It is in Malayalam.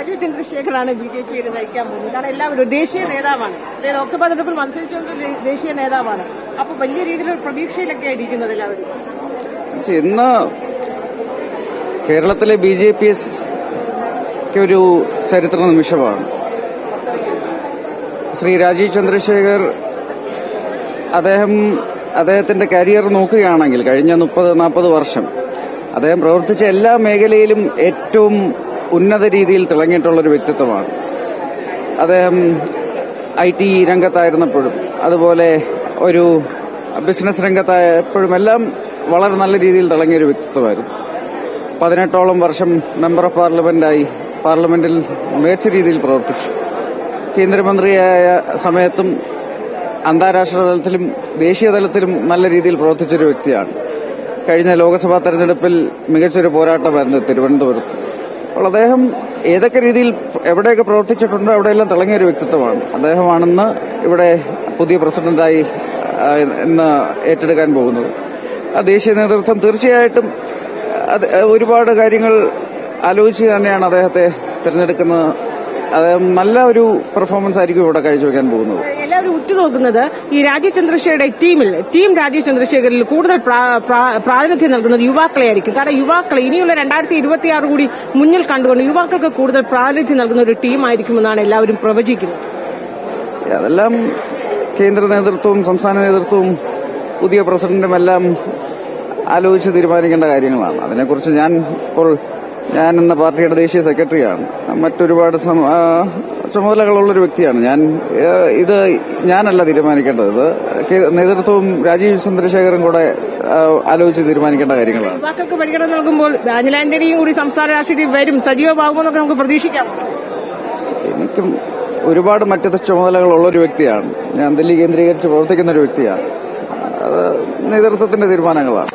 രാജീവ് ചന്ദ്രശേഖറാണ് ബിജെപിയെ നയിക്കാൻ പോകുന്നത്. കാരണം എല്ലാവരും ദേശീയ നേതാവാണ്, ലോക്സഭാ തെരഞ്ഞെടുപ്പിൽ മത്സരിച്ചുകൊണ്ട് ദേശീയ നേതാവാണ്. അപ്പൊ വലിയ രീതിയിലുള്ള പ്രതീക്ഷയിലൊക്കെയാണ് ഇരിക്കുന്നത് എല്ലാവരും. ഇന്ന് കേരളത്തിലെ BJP ഒരു ചരിത്ര നിമിഷമാണ്. ശ്രീ രാജീവ് ചന്ദ്രശേഖർ അദ്ദേഹത്തിന്റെ കരിയർ നോക്കുകയാണെങ്കിൽ കഴിഞ്ഞ 30-40 വർഷം അദ്ദേഹം പ്രവർത്തിച്ച എല്ലാ മേഖലയിലും ഏറ്റവും ഉന്നത രീതിയിൽ തിളങ്ങിയിട്ടുള്ളൊരു വ്യക്തിത്വമാണ്. അദ്ദേഹം IT രംഗത്തായിരുന്നപ്പോഴും അതുപോലെ ഒരു ബിസിനസ് രംഗത്തായപ്പോഴും എല്ലാം വളരെ നല്ല രീതിയിൽ തിളങ്ങിയൊരു വ്യക്തിത്വമായിരുന്നു. 18ഓളം വർഷം മെമ്പർ ഓഫ് പാർലമെന്റായി പാർലമെന്റിൽ മികച്ച രീതിയിൽ പ്രവർത്തിച്ചു. കേന്ദ്രമന്ത്രിയായ സമയത്തും അന്താരാഷ്ട്ര തലത്തിലും ദേശീയ തലത്തിലും നല്ല രീതിയിൽ പ്രവർത്തിച്ചൊരു വ്യക്തിയാണ്. കഴിഞ്ഞ ലോക്സഭാ തെരഞ്ഞെടുപ്പിൽ മികച്ചൊരു പോരാട്ടമായിരുന്നു തിരുവനന്തപുരത്ത്. അപ്പോൾ അദ്ദേഹം ഏതൊക്കെ രീതിയിൽ എവിടെയൊക്കെ പ്രവർത്തിച്ചിട്ടുണ്ടോ അവിടെയെല്ലാം തിളങ്ങിയ ഒരു വ്യക്തിത്വമാണ്. അദ്ദേഹമാണെന്ന് ഇവിടെ പുതിയ പ്രസിഡന്റായി ഇന്ന് ഏറ്റെടുക്കാൻ പോകുന്നത്. ദേശീയ നേതൃത്വം തീർച്ചയായിട്ടും ഒരുപാട് കാര്യങ്ങൾ ആലോചിച്ച് തന്നെയാണ് അദ്ദേഹത്തെ തിരഞ്ഞെടുക്കുന്നത്. അദ്ദേഹം നല്ല ഒരു പെർഫോമൻസ് ആയിരിക്കും ഇവിടെ കാഴ്ചവെക്കാൻ പോകുന്നത്. എല്ലാവരും ഉറ്റുനോക്കുന്നത് ഈ രാജീവ് ചന്ദ്രശേഖരുടെ ടീം രാജീവ് ചന്ദ്രശേഖരിൽ കൂടുതൽ പ്രാതിനിധ്യം നൽകുന്നത് യുവാക്കളെ ആയിരിക്കും. കാരണം യുവാക്കളെ ഇനിയുള്ള 2026 കൂടി മുന്നിൽ കണ്ടുകൊണ്ട് യുവാക്കൾക്ക് കൂടുതൽ പ്രാതിനിധ്യം നൽകുന്ന ഒരു ടീമായിരിക്കുമെന്നാണ് എല്ലാവരും പ്രവചിക്കുന്നത്. അതെല്ലാം കേന്ദ്ര നേതൃത്വവും സംസ്ഥാന നേതൃത്വവും പുതിയ പ്രസിഡന്റും എല്ലാം ആലോചിച്ച് തീരുമാനിക്കേണ്ട കാര്യങ്ങളാണ്. അതിനെക്കുറിച്ച് ഞാൻ എന്ന പാർട്ടിയുടെ ദേശീയ സെക്രട്ടറിയാണ്. മറ്റൊരുപാട് ചുമതലകളുള്ളൊരു വ്യക്തിയാണ്. ഞാനല്ല തീരുമാനിക്കേണ്ടത്. നേതൃത്വവും രാജീവ് ചന്ദ്രശേഖറും കൂടെ ആലോചിച്ച് തീരുമാനിക്കേണ്ട കാര്യങ്ങളാണ്. യുവാക്കൾക്ക് പരിഗണന നൽകുമ്പോൾ അനിൽ ആന്റണിയും കൂടി സംസ്ഥാന രാഷ്ട്രീയത്തിൽ വരും, സജീവമാകുമെന്നൊക്കെ നമുക്ക് പ്രതീക്ഷിക്കാം. എനിക്കും ഒരുപാട് മറ്റു ചുമതലകളുള്ളൊരു വ്യക്തിയാണ്. ഞാൻ ദില്ലി കേന്ദ്രീകരിച്ച് പ്രവർത്തിക്കുന്ന ഒരു വ്യക്തിയാണ്. അത് നേതൃത്വത്തിന്റെ തീരുമാനങ്ങളാണ്.